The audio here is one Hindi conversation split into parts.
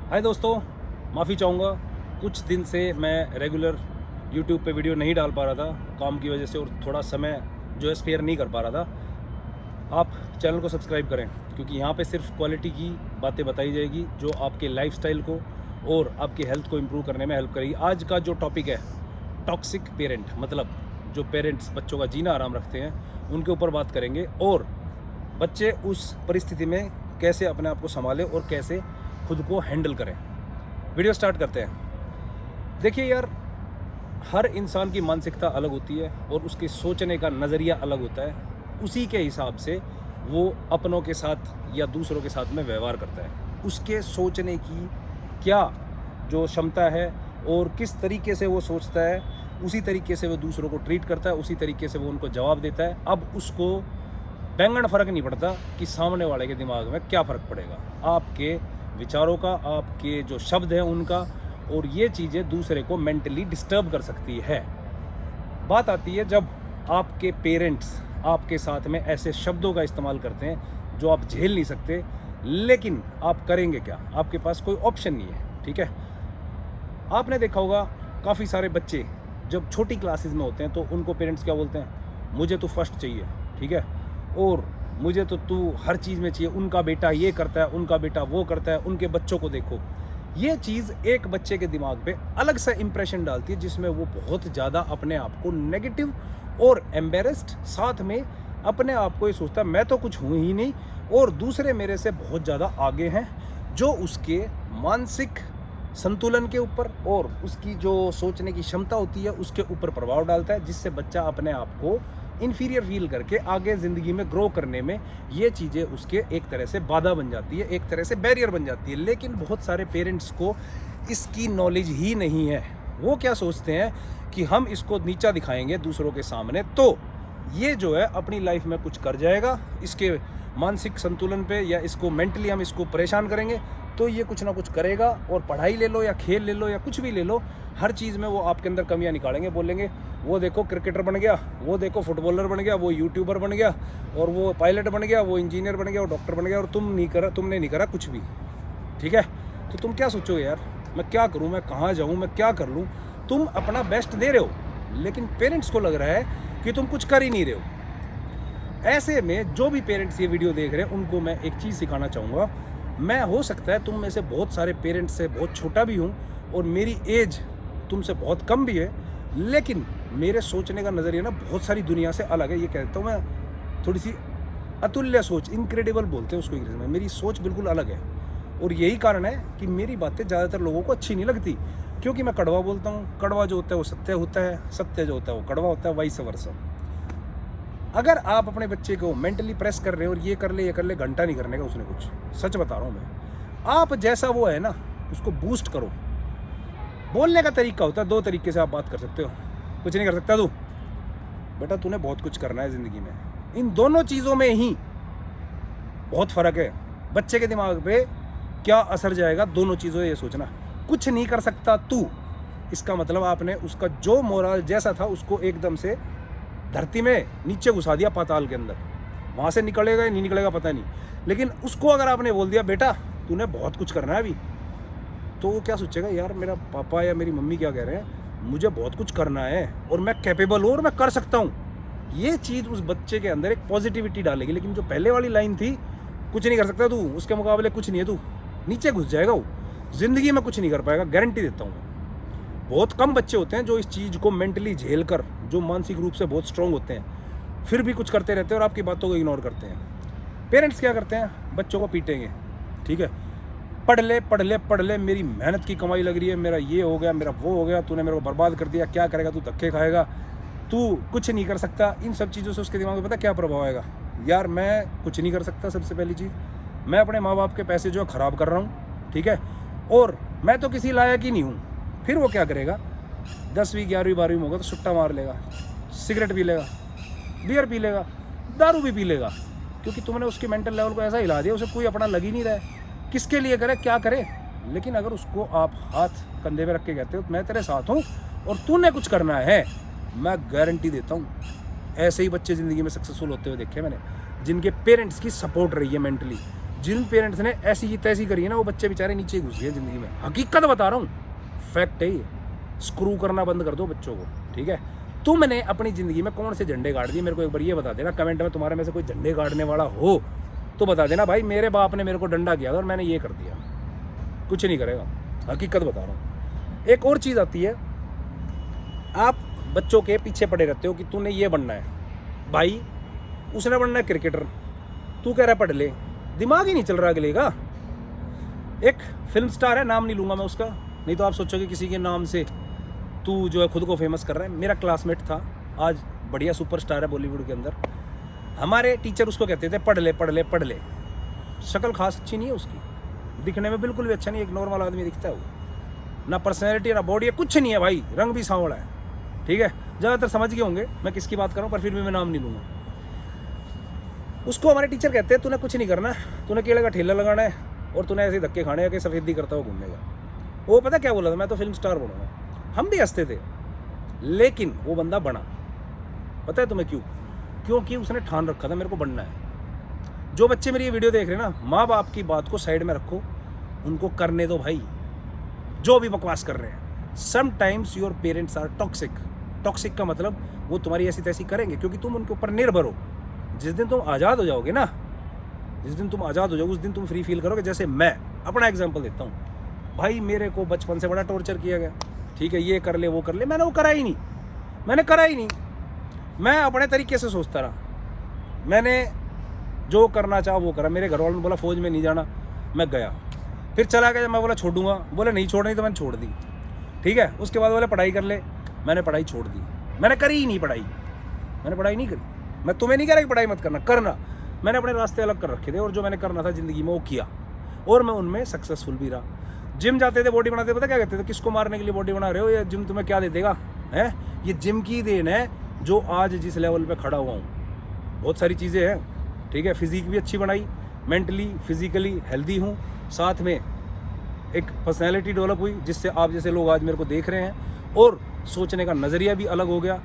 हाय दोस्तों, माफ़ी चाहूँगा। कुछ दिन से मैं रेगुलर यूट्यूब पे वीडियो नहीं डाल पा रहा था काम की वजह से, और थोड़ा समय जो है स्पेयर नहीं कर पा रहा था। आप चैनल को सब्सक्राइब करें, क्योंकि यहाँ पे सिर्फ क्वालिटी की बातें बताई जाएगी जो आपके लाइफस्टाइल को और आपकी हेल्थ को इम्प्रूव करने में हेल्प करेगी। आज का जो टॉपिक है, टॉक्सिक पेरेंट, मतलब जो पेरेंट्स बच्चों का जीना आराम रखते हैं, उनके ऊपर बात करेंगे, और बच्चे उस परिस्थिति में कैसे अपने आप को संभालें और कैसे खुद को हैंडल करें। वीडियो स्टार्ट करते हैं। देखिए यार, हर इंसान की मानसिकता अलग होती है और उसके सोचने का नज़रिया अलग होता है। उसी के हिसाब से वो अपनों के साथ या दूसरों के साथ में व्यवहार करता है। उसके सोचने की क्या जो क्षमता है और किस तरीके से वो सोचता है, उसी तरीके से वो दूसरों को ट्रीट करता है, उसी तरीके से वो उनको जवाब देता है। अब उसको बैंगन फ़र्क नहीं पड़ता कि सामने वाले के दिमाग में क्या फ़र्क पड़ेगा, आपके विचारों का, आपके जो शब्द हैं उनका, और ये चीज़ें दूसरे को मेंटली डिस्टर्ब कर सकती है। बात आती है जब आपके पेरेंट्स आपके साथ में ऐसे शब्दों का इस्तेमाल करते हैं जो आप झेल नहीं सकते, लेकिन आप करेंगे क्या? आपके पास कोई ऑप्शन नहीं है। ठीक है, आपने देखा होगा काफ़ी सारे बच्चे जब छोटी क्लासेस में होते हैं तो उनको पेरेंट्स क्या बोलते हैं, मुझे तो फर्स्ट चाहिए, ठीक है, और मुझे तो तू हर चीज़ में चाहिए। उनका बेटा ये करता है, उनका बेटा वो करता है, उनके बच्चों को देखो। ये चीज़ एक बच्चे के दिमाग पे अलग सा इंप्रेशन डालती है, जिसमें वो बहुत ज़्यादा अपने आप को नेगेटिव और एम्बेरस्ड, साथ में अपने आप को ये सोचता है मैं तो कुछ हूँ ही नहीं और दूसरे मेरे से बहुत ज़्यादा आगे हैं, जो उसके मानसिक संतुलन के ऊपर और उसकी जो सोचने की क्षमता होती है उसके ऊपर प्रभाव डालता है, जिससे बच्चा अपने आप को इन्फीरियर फील करके आगे ज़िंदगी में ग्रो करने में ये चीज़ें उसके एक तरह से बाधा बन जाती है, एक तरह से बैरियर बन जाती है। लेकिन बहुत सारे पेरेंट्स को इसकी नॉलेज ही नहीं है। वो क्या सोचते हैं कि हम इसको नीचा दिखाएंगे दूसरों के सामने तो ये जो है अपनी लाइफ में कुछ कर जाएगा, इसके मानसिक संतुलन पे या इसको मेंटली हम इसको परेशान करेंगे तो ये कुछ ना कुछ करेगा। और पढ़ाई ले लो या खेल ले लो या कुछ भी ले लो, हर चीज़ में वो आपके अंदर कमियां निकालेंगे। बोलेंगे वो देखो क्रिकेटर बन गया, वो देखो फुटबॉलर बन गया, वो यूट्यूबर बन गया, और वो पायलट बन गया, वो इंजीनियर बन गया, वो डॉक्टर बन गया, और तुमने नहीं करा कुछ भी। ठीक है, तो तुम क्या सोचोगे यार, मैं क्या करूँ, मैं कहाँ जाऊँ, मैं क्या कर लूँ? तुम अपना बेस्ट दे रहे हो, लेकिन पेरेंट्स को लग रहा है कि तुम कुछ कर ही नहीं रहे हो। ऐसे में जो भी पेरेंट्स ये वीडियो देख रहे हैं उनको मैं एक चीज़ सिखाना चाहूँगा। मैं, हो सकता है तुम में से बहुत सारे पेरेंट्स से बहुत छोटा भी हूँ और मेरी एज तुमसे बहुत कम भी है, लेकिन मेरे सोचने का नज़रिया ना बहुत सारी दुनिया से अलग है। ये कहता हूँ मैं, थोड़ी सी अतुल्य सोच, इनक्रेडिबल बोलते हैं उसको इंग्लिश में। मेरी सोच बिल्कुल अलग है और यही कारण है कि मेरी बातें ज़्यादातर लोगों को अच्छी नहीं लगती, क्योंकि मैं कड़वा बोलता हूँ। कड़वा जो होता है वो सत्य होता है, सत्य जो होता है वो कड़वा होता है, वाइस वर्सा। अगर आप अपने बच्चे को मेंटली प्रेस कर रहे हो और ये कर ले, घंटा नहीं करने का उसने कुछ, सच बता रहा हूँ मैं। आप जैसा वो है ना, उसको बूस्ट करो। बोलने का तरीका होता है, दो तरीके से आप बात कर सकते हो। कुछ नहीं कर सकता तू, बेटा तूने बहुत कुछ करना है ज़िंदगी में। इन दोनों चीज़ों में ही बहुत फ़र्क है। बच्चे के दिमाग पे क्या असर जाएगा, दोनों चीज़ों ये सोचना। कुछ नहीं कर सकता तू, इसका मतलब आपने उसका जो मोरल जैसा था उसको एकदम से धरती में नीचे घुसा दिया, पाताल के अंदर। वहाँ से निकलेगा या नहीं निकलेगा पता नहीं, लेकिन उसको अगर आपने बोल दिया बेटा तूने बहुत कुछ करना है अभी, तो वो क्या सोचेगा, यार मेरा पापा या मेरी मम्मी क्या कह रहे हैं, मुझे बहुत कुछ करना है और मैं कैपेबल हूँ और मैं कर सकता हूँ। ये चीज़ उस बच्चे के अंदर एक पॉजिटिविटी डालेगी। लेकिन जो पहले वाली लाइन थी, कुछ नहीं कर सकता तू, उसके मुकाबले कुछ नहीं है तू, नीचे घुस जाएगा वो, ज़िंदगी में कुछ नहीं कर पाएगा, गारंटी देता हूँ। बहुत कम बच्चे होते हैं जो इस चीज़ को मेंटली झेल कर, जो मानसिक रूप से बहुत स्ट्रांग होते हैं, फिर भी कुछ करते रहते हैं और आपकी बातों को इग्नोर करते हैं। पेरेंट्स क्या करते हैं, बच्चों को पीटेंगे। ठीक है, पढ़ ले, मेरी मेहनत की कमाई लग रही है, मेरा ये हो गया, मेरा वो हो गया, तूने मेरे को बर्बाद कर दिया, क्या करेगा तू, धक्के खाएगा, तू कुछ नहीं कर सकता। इन सब चीज़ों से उसके दिमाग में पता क्या प्रभाव आएगा, यार मैं कुछ नहीं कर सकता। सबसे पहली चीज़, मैं अपने माँ बाप के पैसे जो है ख़राब कर रहा हूँ, ठीक है, और मैं तो किसी लायक ही नहीं हूँ। फिर वो क्या करेगा, 10वीं 11वीं 12वीं में होगा तो सुट्टा मार लेगा, सिगरेट पी लेगा, बियर पी लेगा, दारू भी पी लेगा, क्योंकि तुमने उसके मेंटल लेवल को ऐसा हिला दिया, उसे कोई अपना लग ही नहीं रहा है, किसके लिए करे, क्या करे। लेकिन अगर उसको आप हाथ कंधे पे रख के कहते हो मैं तेरे साथ हूँ और तूने कुछ करना है, मैं गारंटी देता हूँ ऐसे ही बच्चे ज़िंदगी में सक्सेसफुल होते हुए देखे मैंने, जिनके पेरेंट्स की सपोर्ट रही है मेंटली। जिन पेरेंट्स ने ऐसी तैसी करी है ना, वो बच्चे बेचारे नीचे ही घुस गए ज़िंदगी में। हकीकत बता रहा हूँ, फैक्ट है ये। स्क्रू करना बंद कर दो बच्चों को, ठीक है। तुमने अपनी ज़िंदगी में कौन से झंडे गाड़ दिए, मेरे को एक बार ये बता देना कमेंट में। तुम्हारे में से कोई झंडे गाड़ने वाला हो तो बता देना भाई, मेरे बाप ने मेरे को डंडा किया था और मैंने ये कर दिया। कुछ नहीं करेगा, हकीकत बता रहा हूँ। एक और चीज़ आती है, आप बच्चों के पीछे पड़े रहते हो कि तूने ये बनना है। भाई उसने बनना है क्रिकेटर, तू कह रहा है पढ़ ले, दिमाग ही नहीं चल रहा अगले का। एक फिल्म स्टार है, नाम नहीं लूँगा मैं उसका, नहीं तो आप सोचोगे किसी के नाम से तू जो है खुद को फेमस कर रहा है। मेरा क्लासमेट था, आज बढ़िया सुपरस्टार है बॉलीवुड के अंदर। हमारे टीचर उसको कहते थे पढ़ ले पढ़ ले पढ़ ले। शक्ल खास अच्छी नहीं है उसकी, दिखने में बिल्कुल भी अच्छा नहीं, एक नॉर्मल आदमी दिखता है वो, ना पर्सनैलिटी ना बॉडी है, कुछ नहीं है भाई, रंग भी सांवला है, ठीक है। ज़्यादातर समझ गए होंगे मैं किसकी बात कर रहा हूँ, पर फिर भी मैं नाम नहीं लूँगा। उसको हमारे टीचर कहते हैं तूने कुछ नहीं करना, तूने केले का ठेला लगाना है और तूने ऐसे धक्के खाने हैं कि सफ़ेदी करता हुआ घूमेगा। वो पता क्या बोला था, मैं तो फिल्म स्टार बनूंगा। हम भी हंसते थे, लेकिन वो बंदा बना। पता है तुम्हें क्यों? क्योंकि उसने ठान रखा था मेरे को बनना है। जो बच्चे मेरी ये वीडियो देख रहे हैं ना, माँ बाप की बात को साइड में रखो, उनको करने दो भाई जो भी बकवास कर रहे हैं। Sometimes your parents are toxic. Toxic का मतलब वो तुम्हारी ऐसी तैसी करेंगे क्योंकि तुम उनके ऊपर निर्भर हो। जिस दिन तुम आज़ाद हो जाओगे ना, जिस दिन तुम आज़ाद हो जाओगे, उस दिन तुम फ्री फील करोगे। जैसे मैं अपना एग्जांपल देता हूँ भाई, मेरे को बचपन से बड़ा टॉर्चर किया गया, ठीक है, ये कर ले वो कर ले, मैंने वो करा ही नहीं, मैंने करा ही नहीं। मैं अपने तरीके से सोचता रहा, मैंने जो करना चाहा वो करा। मेरे घर वालों ने बोला फौज में नहीं जाना, मैं गया, फिर चला गया। जब मैं बोला छोड़ूंगा, बोले नहीं छोड़नी, तो मैंने छोड़ दी, ठीक है। उसके बाद बोले पढ़ाई कर ले, मैंने पढ़ाई छोड़ दी, मैंने करी ही नहीं पढ़ाई, मैंने पढ़ाई नहीं करी। मैं तुम्हें नहीं कह रहा कि पढ़ाई मत करना, करना, मैंने अपने रास्ते अलग कर रखे थे और जो मैंने करना था ज़िंदगी में वो किया और मैं उनमें सक्सेसफुल भी रहा। जिम जाते थे, बॉडी बनाते, पता क्या कहते थे, किसको मारने के लिए बॉडी बना रहे हो, ये जिम तुम्हें क्या दे देगा, है ये जिम की देन है जो आज जिस लेवल पे खड़ा हुआ हूँ। बहुत सारी चीज़ें हैं, ठीक है, फिजिक भी अच्छी बनाई, मेंटली फिजिकली हेल्दी हूँ, साथ में एक पर्सनैलिटी डेवलप हुई जिससे आप जैसे लोग आज मेरे को देख रहे हैं और सोचने का नज़रिया भी अलग हो गया।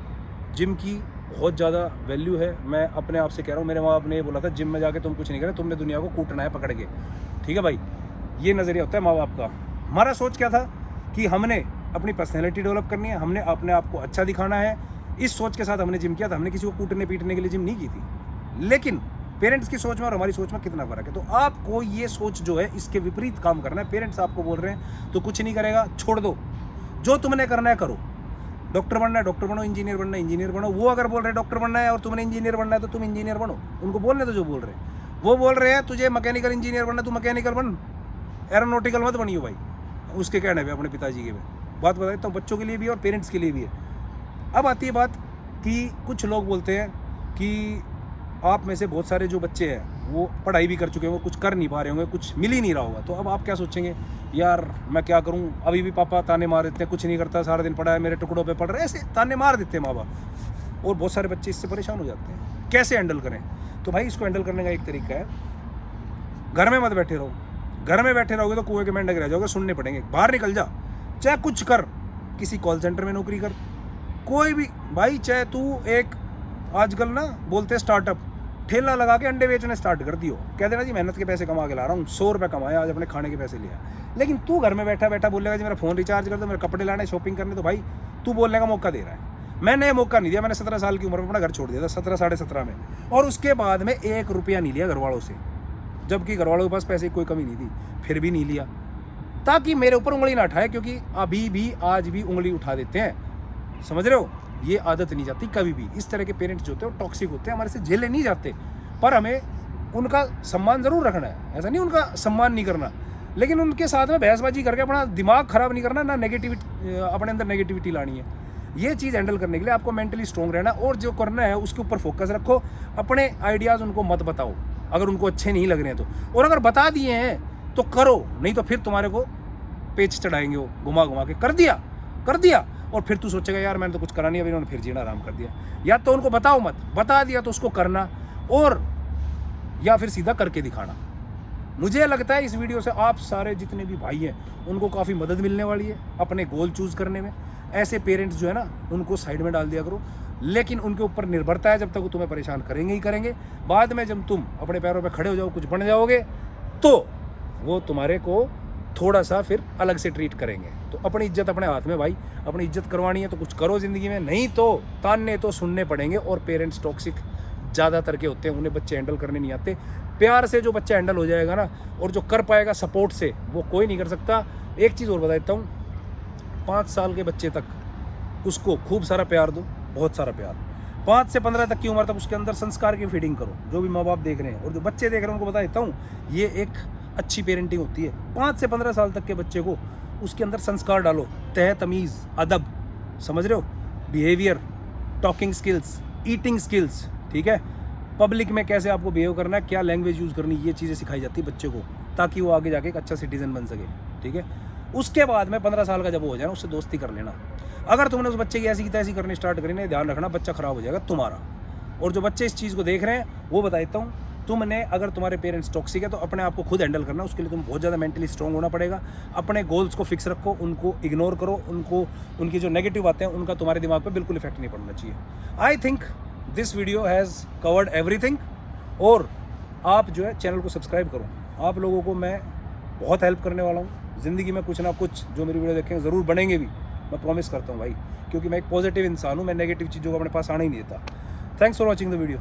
जिम की बहुत ज़्यादा वैल्यू है, मैं अपने आप से कह रहा हूँ। मेरे माँ बाप ने ये बोला था जिम में जाके तुम कुछ नहीं करें, तुमने दुनिया को कूटना है पकड़ के, ठीक है भाई, ये नज़रिया होता है माँ बाप का। हमारा सोच क्या था कि हमने अपनी पर्सनैलिटी डेवलप करनी है, हमने अपने आप को अच्छा दिखाना है, इस सोच के साथ हमने जिम किया था। हमने किसी को कूटने पीटने के लिए जिम नहीं की थी। लेकिन पेरेंट्स की सोच में और हमारी सोच में कितना फ़र्क है। तो आपको ये सोच जो है इसके विपरीत काम करना है। पेरेंट्स आपको बोल रहे हैं तो कुछ नहीं करेगा, छोड़ दो, जो तुमने करना है करो। डॉक्टर बनना है डॉक्टर बनो, इंजीनियर बनना है इंजीनियर बनो। वो अगर बोल रहे हैं डॉक्टर बनना है और तुमने इंजीनियर बनना है तो तुम इंजीनियर बनो, उनको बोलने दो जो बोल रहे हैं। वो बोल रहे हैं तुझे मैकेनिकल इंजीनियर बनना, तू मैकेनिकल बन, एरोनॉटिकल मत बनियो भाई, उसके कहने पे, अपने पिताजी के बात बता देता हूँ, बच्चों के लिए भी है और पेरेंट्स के लिए भी है। अब आती है बात कि कुछ लोग बोलते हैं कि आप में से बहुत सारे जो बच्चे हैं वो पढ़ाई भी कर चुके हैं, वो कुछ कर नहीं पा रहे होंगे, कुछ मिल ही नहीं रहा होगा। तो अब आप क्या सोचेंगे, यार मैं क्या करूं, अभी भी पापा ताने मार देते हैं, कुछ नहीं करता, सारा दिन पढ़ा है, मेरे टुकड़ों पे पढ़ रहे, ऐसे ताने मार देते हैं माँ बाप। और बहुत सारे बच्चे इससे परेशान हो जाते हैं। कैसे हैंडल करें? तो भाई इसको हैंडल करने का एक तरीका है, घर में मत बैठे रहो। घर में बैठे रहोगे तो कुएं के मेंढक रह जाओगे, सुनने पड़ेंगे। बाहर निकल जा, चाहे कुछ कर, किसी कॉल सेंटर में नौकरी कर, कोई भी भाई, चाहे तू एक आजकल ना बोलते स्टार्टअप, ठेला लगा के अंडे बेचने स्टार्ट कर दियो, कह देना जी मेहनत के पैसे कमा के ला रहा हूँ, 100 रुपये कमाया आज, अपने खाने के पैसे लिया। लेकिन तू घर में बैठा बैठा बोलेगा जी मेरा फ़ोन रिचार्ज कर दो, मेरे कपड़े लाने, शॉपिंग करने, तो भाई तू बोलने का मौका दे रहा है। मैंने मौका नहीं दिया, मैंने 17 साल की उम्र में अपना घर छोड़ दिया था, 17 साढ़े 17 में, और उसके बाद में 1 रुपया नहीं लिया घर वालों से, जबकि घर वालों के पास पैसे की कोई कमी नहीं थी, फिर भी नहीं लिया, ताकि मेरे ऊपर उंगली ना उठाए, क्योंकि अभी भी आज भी उंगली उठा देते हैं, समझ रहे हो। ये आदत नहीं जाती कभी भी। इस तरह के पेरेंट्स जो होते हैं वो टॉक्सिक होते हैं, हमारे से झेले नहीं जाते, पर हमें उनका सम्मान ज़रूर रखना है, ऐसा नहीं उनका सम्मान नहीं करना, लेकिन उनके साथ में बहसबाजी करके अपना दिमाग ख़राब नहीं करना, ना नेगेटिविटी अपने अंदर नेगेटिविटी लानी है। ये चीज़ हैंडल करने के लिए आपको मेंटली स्ट्रॉन्ग रहना, और जो करना है उसके ऊपर फोकस रखो। अपने आइडियाज़ उनको मत बताओ अगर उनको अच्छे नहीं लग रहे हैं तो, और अगर बता दिए हैं तो करो, नहीं तो फिर तुम्हारे को पेच चढ़ाएंगे वो, घुमा घुमा के कर दिया और फिर तू सोचेगा यार मैंने तो कुछ करा नहीं, अभी इन्होंने फिर जीना आराम कर दिया। या तो उनको बताओ मत, बता दिया तो उसको करना, और या फिर सीधा करके दिखाना। मुझे लगता है इस वीडियो से आप सारे जितने भी भाई हैं उनको काफ़ी मदद मिलने वाली है अपने गोल चूज़ करने में। ऐसे पेरेंट्स जो है ना उनको साइड में डाल दिया करो, लेकिन उनके ऊपर निर्भरता है, जब तक वो तुम्हें परेशान करेंगे ही करेंगे। बाद में जब तुम अपने पैरों पर खड़े हो जाओ, कुछ बन जाओगे, तो वो तुम्हारे को थोड़ा सा फिर अलग से ट्रीट करेंगे। तो अपनी इज्जत अपने हाथ में भाई, अपनी इज्जत करवानी है तो कुछ करो ज़िंदगी में, नहीं तो ताने तो सुनने पड़ेंगे। और पेरेंट्स टॉक्सिक ज़्यादातर के होते हैं, उन्हें बच्चे हैंडल करने नहीं आते। प्यार से जो बच्चा हैंडल हो जाएगा ना, और जो कर पाएगा सपोर्ट से, वो कोई नहीं कर सकता। एक चीज़ और बता देता हूँ, 5 साल के बच्चे तक उसको खूब सारा प्यार दो, बहुत सारा प्यार। 5 से 15 तक की उम्र तक उसके अंदर संस्कार की फीडिंग करो, जो भी माँ बाप देख रहे हैं और जो बच्चे देख रहे हैं उनको बता देता हूँ, ये एक अच्छी पेरेंटिंग होती है। 5 से 15 साल तक के बच्चे को उसके अंदर संस्कार डालो, तह तमीज़, अदब, समझ रहे हो, behaviour, talking skills, eating skills, ठीक है, पब्लिक में कैसे आपको बिहेव करना है, क्या लैंग्वेज यूज़ करनी, ये चीज़ें सिखाई जाती है बच्चे को, ताकि वो आगे जाके एक अच्छा सिटीजन बन सके, ठीक है। उसके बाद में 15 साल का जब वो हो जाए ना, उससे दोस्ती कर लेना। अगर तुमने उस बच्चे की ऐसी की तैसी करनी स्टार्ट करी ना, ध्यान रखना बच्चा खराब हो जाएगा तुम्हारा। और जो बच्चे इस चीज़ को देख रहे हैं वो बता देता हूँ, तुमने अगर तुम्हारे पेरेंट्स टॉक्सिक है तो अपने आप को खुद हैंडल करना। उसके लिए तुम बहुत ज़्यादा मेंटली स्ट्रॉन्ग होना पड़ेगा। अपने गोल्स को फिक्स रखो, उनको इग्नोर करो, उनको उनकी जो नेगेटिव बातें हैं उनका तुम्हारे दिमाग पे बिल्कुल इफेक्ट नहीं पड़ना चाहिए। I think this video has covered everything. और आप जो है चैनल को सब्सक्राइब करो, आप लोगों को मैं बहुत हेल्प करने वाला हूँ। ज़िंदगी में कुछ ना कुछ जो मेरी वीडियो देखेंगे ज़रूर बनेंगे भी, मैं प्रॉमिस करता हूँ भाई, क्योंकि मैं एक पॉजिटिव इंसान हूँ, मैं नेगेटिव चीज़ों को अपने पास आने ही नहीं देता। Thanks for watching the video.